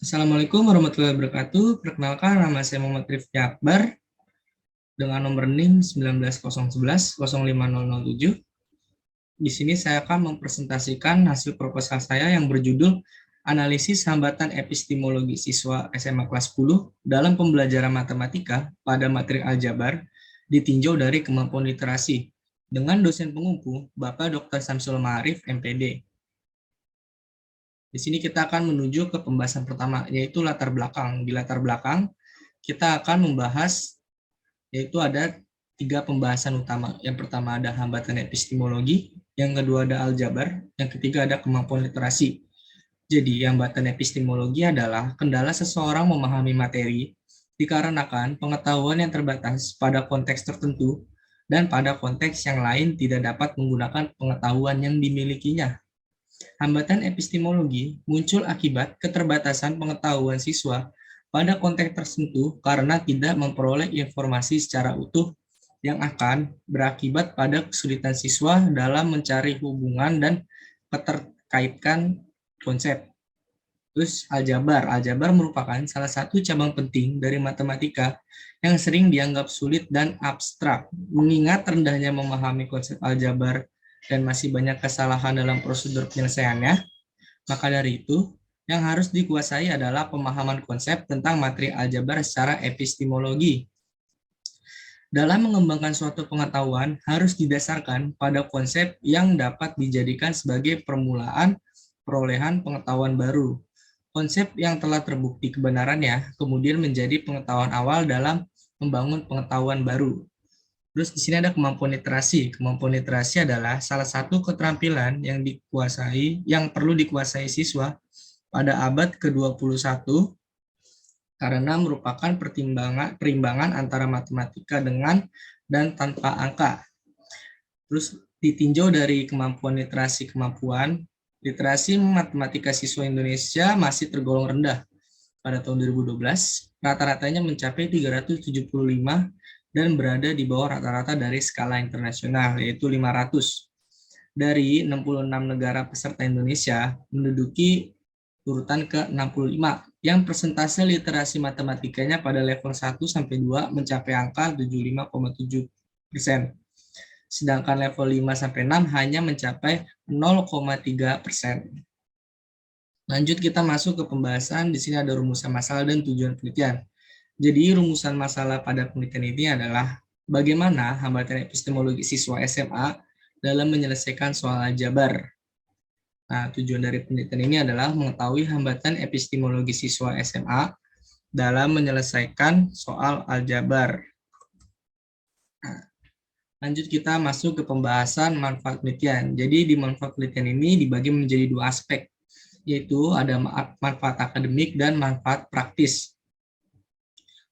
Assalamualaikum warahmatullahi wabarakatuh. Perkenalkan, nama saya Muhammad Rifki Akbar dengan nomor NIM 190110105007. Di sini saya akan mempresentasikan hasil proposal saya yang berjudul Analisis Hambatan Epistemologi Siswa SMA kelas 10 dalam pembelajaran matematika pada materi aljabar ditinjau dari kemampuan literasi dengan dosen pengumpu Bapak Dr. Samsul Ma'arif, MPD. Di sini kita akan menuju ke pembahasan pertama, yaitu latar belakang. Di latar belakang, kita akan membahas, yaitu ada 3 pembahasan utama. Yang pertama ada hambatan epistemologi, yang kedua ada aljabar, yang ketiga ada kemampuan literasi. Jadi, hambatan epistemologi adalah kendala seseorang memahami materi dikarenakan pengetahuan yang terbatas pada konteks tertentu dan pada konteks yang lain tidak dapat menggunakan pengetahuan yang dimilikinya. Hambatan epistemologi muncul akibat keterbatasan pengetahuan siswa pada konteks tertentu karena tidak memperoleh informasi secara utuh yang akan berakibat pada kesulitan siswa dalam mencari hubungan dan keterkaitkan konsep. Terus aljabar. Aljabar merupakan salah satu cabang penting dari matematika yang sering dianggap sulit dan abstrak. Mengingat rendahnya memahami konsep aljabar dan masih banyak kesalahan dalam prosedur penyelesaiannya, maka dari itu, yang harus dikuasai adalah pemahaman konsep tentang materi aljabar secara epistemologi. Dalam mengembangkan suatu pengetahuan harus didasarkan pada konsep yang dapat dijadikan sebagai permulaan perolehan pengetahuan baru. Konsep yang telah terbukti kebenarannya kemudian menjadi pengetahuan awal dalam membangun pengetahuan baru. Terus di sini ada kemampuan literasi. Kemampuan literasi adalah salah satu keterampilan yang perlu dikuasai siswa pada abad ke-21 karena merupakan perimbangan antara matematika dengan dan tanpa angka. Terus ditinjau dari kemampuan literasi matematika siswa Indonesia masih tergolong rendah. Pada tahun 2012, rata-ratanya mencapai 375 dan berada di bawah rata-rata dari skala internasional, yaitu 500. Dari 66 negara peserta Indonesia, menduduki urutan ke-65, yang persentase literasi matematikanya pada level 1-2 mencapai angka 75,7%. Sedangkan level 5-6 hanya mencapai 0,3%. Lanjut kita masuk ke pembahasan, di sini ada rumusan masalah dan tujuan penelitian. Jadi rumusan masalah pada penelitian ini adalah bagaimana hambatan epistemologi siswa SMA dalam menyelesaikan soal aljabar. Nah, tujuan dari penelitian ini adalah mengetahui hambatan epistemologi siswa SMA dalam menyelesaikan soal aljabar. Nah, lanjut kita masuk ke pembahasan manfaat penelitian. Jadi di manfaat penelitian ini dibagi menjadi 2 aspek, yaitu ada manfaat akademik dan manfaat praktis.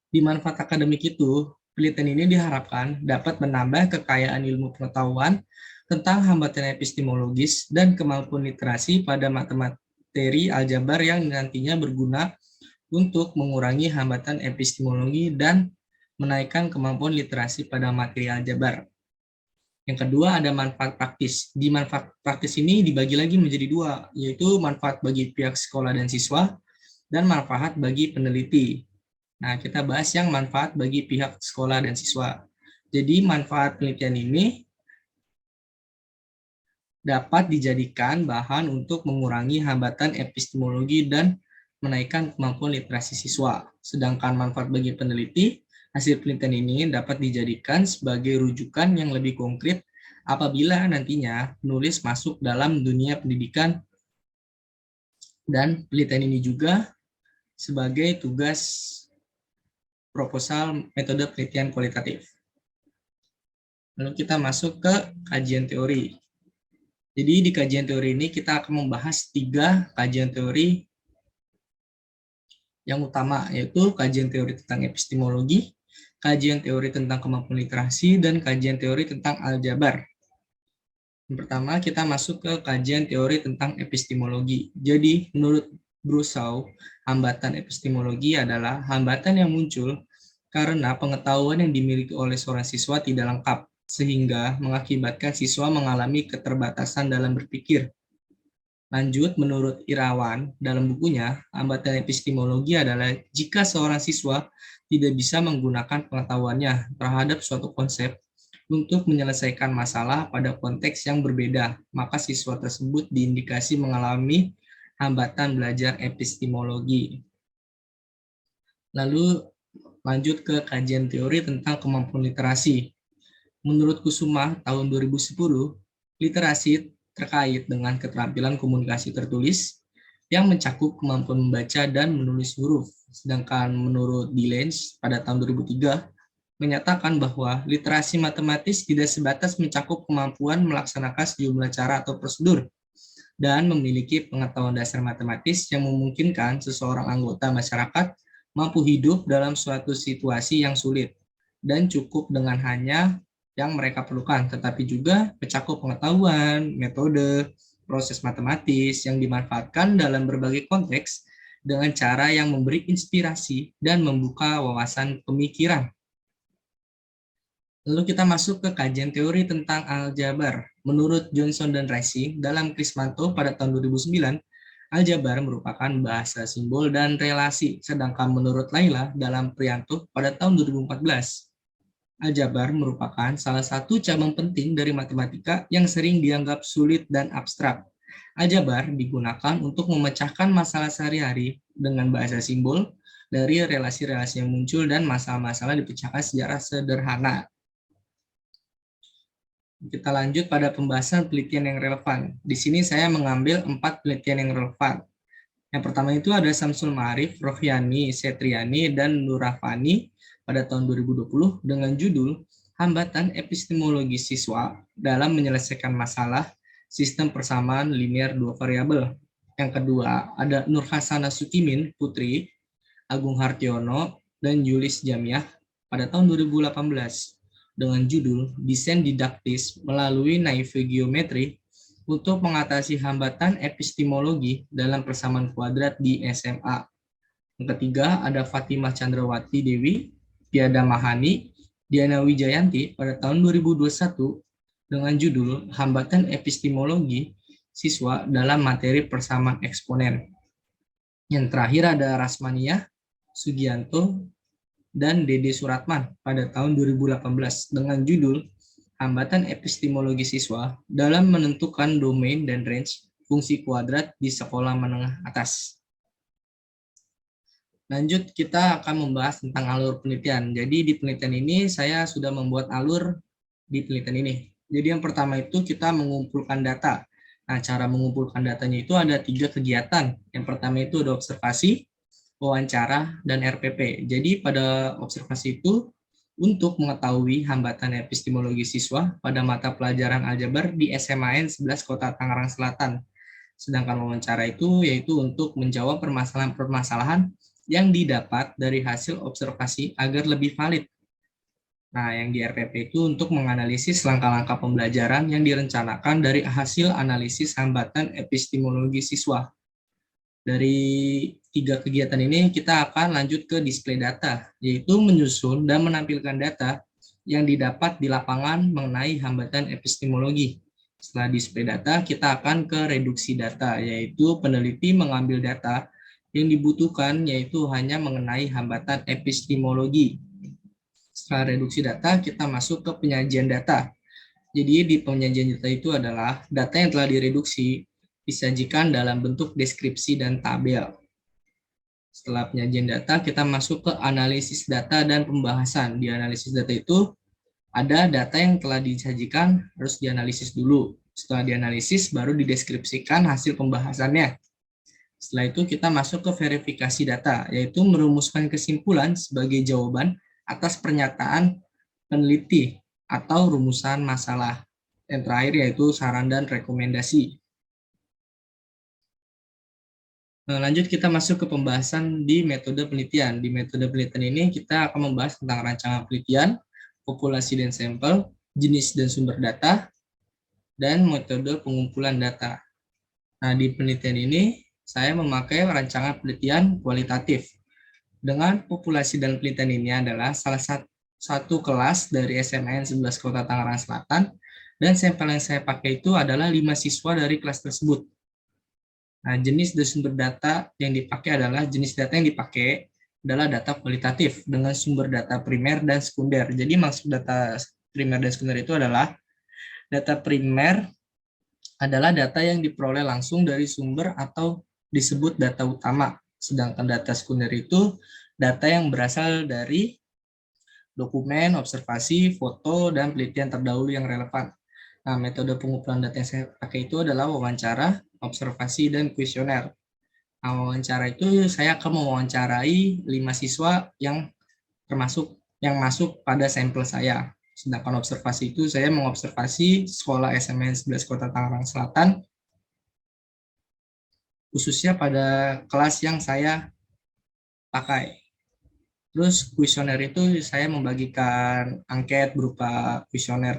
Di manfaat akademik itu, penelitian ini diharapkan dapat menambah kekayaan ilmu pengetahuan tentang hambatan epistemologis dan kemampuan literasi pada materi aljabar yang nantinya berguna untuk mengurangi hambatan epistemologi dan menaikkan kemampuan literasi pada materi aljabar. Yang kedua ada manfaat praktis. Di manfaat praktis ini dibagi lagi menjadi 2, yaitu manfaat bagi pihak sekolah dan siswa dan manfaat bagi peneliti. Nah, kita bahas yang manfaat bagi pihak sekolah dan siswa. Jadi, manfaat penelitian ini dapat dijadikan bahan untuk mengurangi hambatan epistemologi dan menaikkan kemampuan literasi siswa. Sedangkan manfaat bagi peneliti, hasil penelitian ini dapat dijadikan sebagai rujukan yang lebih konkret apabila nantinya penulis masuk dalam dunia pendidikan, dan penelitian ini juga sebagai tugas proposal metode penelitian kualitatif. Lalu kita masuk ke kajian teori. Jadi di kajian teori ini kita akan membahas 3 kajian teori yang utama, yaitu kajian teori tentang epistemologi, kajian teori tentang kemampuan literasi, dan kajian teori tentang aljabar. Yang pertama kita masuk ke kajian teori tentang epistemologi. Jadi menurut Brusau, hambatan epistemologi adalah hambatan yang muncul karena pengetahuan yang dimiliki oleh seorang siswa tidak lengkap, sehingga mengakibatkan siswa mengalami keterbatasan dalam berpikir. Lanjut, menurut Irawan, dalam bukunya, hambatan epistemologi adalah jika seorang siswa tidak bisa menggunakan pengetahuannya terhadap suatu konsep untuk menyelesaikan masalah pada konteks yang berbeda, maka siswa tersebut diindikasi mengalami hambatan belajar epistemologi. Lalu lanjut ke kajian teori tentang kemampuan literasi. Menurut Kusuma tahun 2010, literasi terkait dengan keterampilan komunikasi tertulis yang mencakup kemampuan membaca dan menulis huruf. Sedangkan menurut Dillens pada tahun 2003 menyatakan bahwa literasi matematis tidak sebatas mencakup kemampuan melaksanakan sejumlah cara atau prosedur dan memiliki pengetahuan dasar matematis yang memungkinkan seseorang anggota masyarakat mampu hidup dalam suatu situasi yang sulit dan cukup dengan hanya yang mereka perlukan, tetapi juga mencakup pengetahuan, metode, proses matematis yang dimanfaatkan dalam berbagai konteks dengan cara yang memberi inspirasi dan membuka wawasan pemikiran. Lalu kita masuk ke kajian teori tentang aljabar. Menurut Johnson dan Ricing dalam Krismanto pada tahun 2009, aljabar merupakan bahasa simbol dan relasi, sedangkan menurut Laila dalam Prianto pada tahun 2014, aljabar merupakan salah satu cabang penting dari matematika yang sering dianggap sulit dan abstrak. Aljabar digunakan untuk memecahkan masalah sehari-hari dengan bahasa simbol dari relasi-relasi yang muncul dan masalah-masalah dipecahkan secara sederhana. Kita lanjut pada pembahasan penelitian yang relevan. Di sini saya mengambil 4 penelitian yang relevan. Yang pertama itu ada Samsul Ma'arif, Rohiyani, Setriani, dan Nurafani pada tahun 2020 dengan judul Hambatan Epistemologi Siswa dalam Menyelesaikan Masalah Sistem Persamaan Linear Dua Variabel. Yang kedua ada Nur Hasana Sutimin, Putri, Agung Hartiono, dan Yulis Jamiah pada tahun 2018 dengan judul Desain Didaktis Melalui Naive Geometri untuk mengatasi hambatan epistemologi dalam persamaan kuadrat di SMA. Yang ketiga ada Fatimah Chandrawati Dewi, Tiada Mahani, Diana Wijayanti pada tahun 2021 dengan judul Hambatan Epistemologi Siswa dalam Materi Persamaan Eksponen. Yang terakhir ada Rasmania, Sugianto, dan Dede Suratman pada tahun 2018 dengan judul Hambatan Epistemologi Siswa dalam Menentukan Domain dan Range Fungsi Kuadrat di Sekolah Menengah Atas. Lanjut, kita akan membahas tentang alur penelitian. Jadi di penelitian ini saya sudah membuat alur di penelitian ini. Jadi yang pertama itu kita mengumpulkan data. Nah, cara mengumpulkan datanya itu ada 3 kegiatan. Yang pertama itu ada observasi, wawancara, dan RPP. Jadi pada observasi itu untuk mengetahui hambatan epistemologi siswa pada mata pelajaran aljabar di SMAN 11 Kota Tangerang Selatan. Sedangkan wawancara itu yaitu untuk menjawab permasalahan-permasalahan yang didapat dari hasil observasi agar lebih valid. Nah, yang di RPP itu untuk menganalisis langkah-langkah pembelajaran yang direncanakan dari hasil analisis hambatan epistemologi siswa. Dari 3 kegiatan ini kita akan lanjut ke display data, yaitu menyusun dan menampilkan data yang didapat di lapangan mengenai hambatan epistemologi. Setelah display data, kita akan ke reduksi data, yaitu peneliti mengambil data yang dibutuhkan yaitu hanya mengenai hambatan epistemologi. Setelah reduksi data, kita masuk ke penyajian data. Jadi di penyajian data itu adalah data yang telah direduksi disajikan dalam bentuk deskripsi dan tabel. Setelah penyajian data, kita masuk ke analisis data dan pembahasan. Di analisis data itu, ada data yang telah disajikan, harus dianalisis dulu. Setelah dianalisis, baru dideskripsikan hasil pembahasannya. Setelah itu, kita masuk ke verifikasi data, yaitu merumuskan kesimpulan sebagai jawaban atas pernyataan peneliti atau rumusan masalah. Yang terakhir yaitu saran dan rekomendasi. Lanjut kita masuk ke pembahasan di metode penelitian. Di metode penelitian ini kita akan membahas tentang rancangan penelitian, populasi dan sampel, jenis dan sumber data, dan metode pengumpulan data. Nah, di penelitian ini saya memakai rancangan penelitian kualitatif. Dengan populasi dan penelitian ini adalah salah satu kelas dari SMAN 11 Kota Tangerang Selatan, dan sampel yang saya pakai itu adalah 5 siswa dari kelas tersebut. Nah, jenis sumber data yang dipakai adalah data kualitatif dengan sumber data primer dan sekunder. Jadi maksud data primer dan sekunder itu adalah data primer adalah data yang diperoleh langsung dari sumber atau disebut data utama. Sedangkan data sekunder itu data yang berasal dari dokumen, observasi, foto, dan penelitian terdahulu yang relevan. Nah, metode pengumpulan data yang saya pakai itu adalah wawancara, observasi, dan kuesioner. Nah, wawancara itu saya akan mewawancarai 5 siswa yang masuk pada sampel saya. Sedangkan observasi itu saya mengobservasi sekolah SMN 11 Kota Tangerang Selatan, khususnya pada kelas yang saya pakai. Terus kuesioner itu saya membagikan angket berupa kuesioner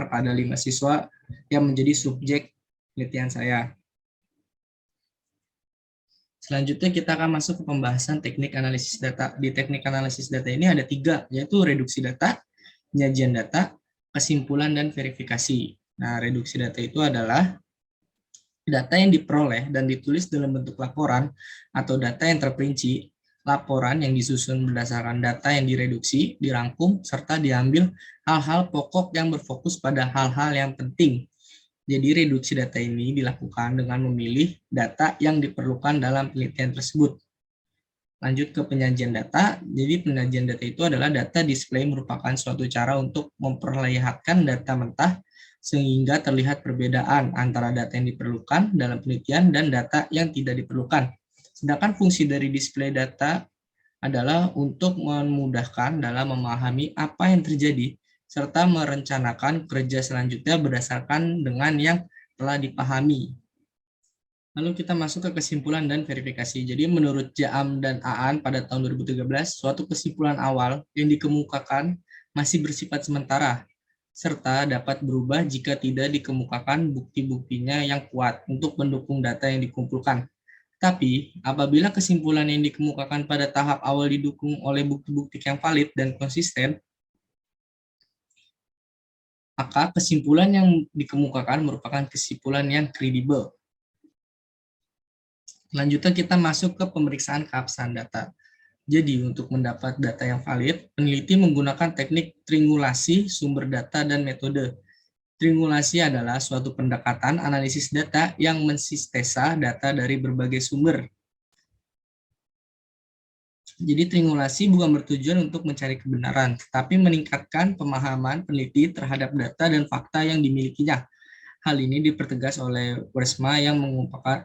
pada 5 siswa yang menjadi subjek penelitian saya. Selanjutnya kita akan masuk ke pembahasan teknik analisis data. Di teknik analisis data ini ada 3, yaitu reduksi data, penyajian data, kesimpulan, dan verifikasi. Nah, reduksi data itu adalah data yang diperoleh dan ditulis dalam bentuk laporan atau data yang terperinci. Laporan yang disusun berdasarkan data yang direduksi, dirangkum, serta diambil hal-hal pokok yang berfokus pada hal-hal yang penting. Jadi reduksi data ini dilakukan dengan memilih data yang diperlukan dalam penelitian tersebut. Lanjut ke penyajian data. Jadi penyajian data itu adalah data display merupakan suatu cara untuk memperlihatkan data mentah sehingga terlihat perbedaan antara data yang diperlukan dalam penelitian dan data yang tidak diperlukan. Sedangkan fungsi dari display data adalah untuk memudahkan dalam memahami apa yang terjadi serta merencanakan kerja selanjutnya berdasarkan dengan yang telah dipahami. Lalu kita masuk ke kesimpulan dan verifikasi. Jadi menurut Jaam dan Aan pada tahun 2013, suatu kesimpulan awal yang dikemukakan masih bersifat sementara, serta dapat berubah jika tidak dikemukakan bukti-buktinya yang kuat untuk mendukung data yang dikumpulkan. Tapi, apabila kesimpulan yang dikemukakan pada tahap awal didukung oleh bukti-bukti yang valid dan konsisten, maka kesimpulan yang dikemukakan merupakan kesimpulan yang kredibel. Selanjutnya kita masuk ke pemeriksaan keabsahan data. Jadi untuk mendapat data yang valid, peneliti menggunakan teknik triangulasi, sumber data, dan metode. Triangulasi adalah suatu pendekatan analisis data yang mensintesa data dari berbagai sumber. Jadi triangulasi bukan bertujuan untuk mencari kebenaran, tetapi meningkatkan pemahaman peneliti terhadap data dan fakta yang dimilikinya. Hal ini dipertegas oleh Wiersma yang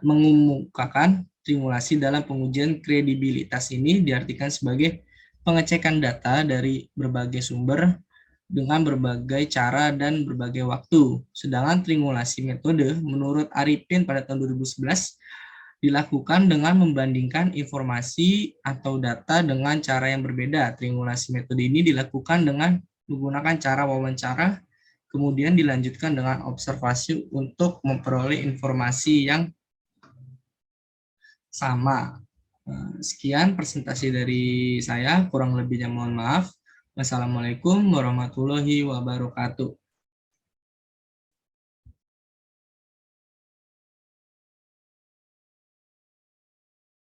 mengumumkakan triangulasi dalam pengujian kredibilitas ini diartikan sebagai pengecekan data dari berbagai sumber dengan berbagai cara dan berbagai waktu. Sedangkan triangulasi metode menurut Arifin pada tahun 2011 dilakukan dengan membandingkan informasi atau data dengan cara yang berbeda. Triangulasi metode ini dilakukan dengan menggunakan cara wawancara, kemudian dilanjutkan dengan observasi untuk memperoleh informasi yang sama. Sekian presentasi dari saya, kurang lebihnya mohon maaf. Wassalamualaikum warahmatullahi wabarakatuh.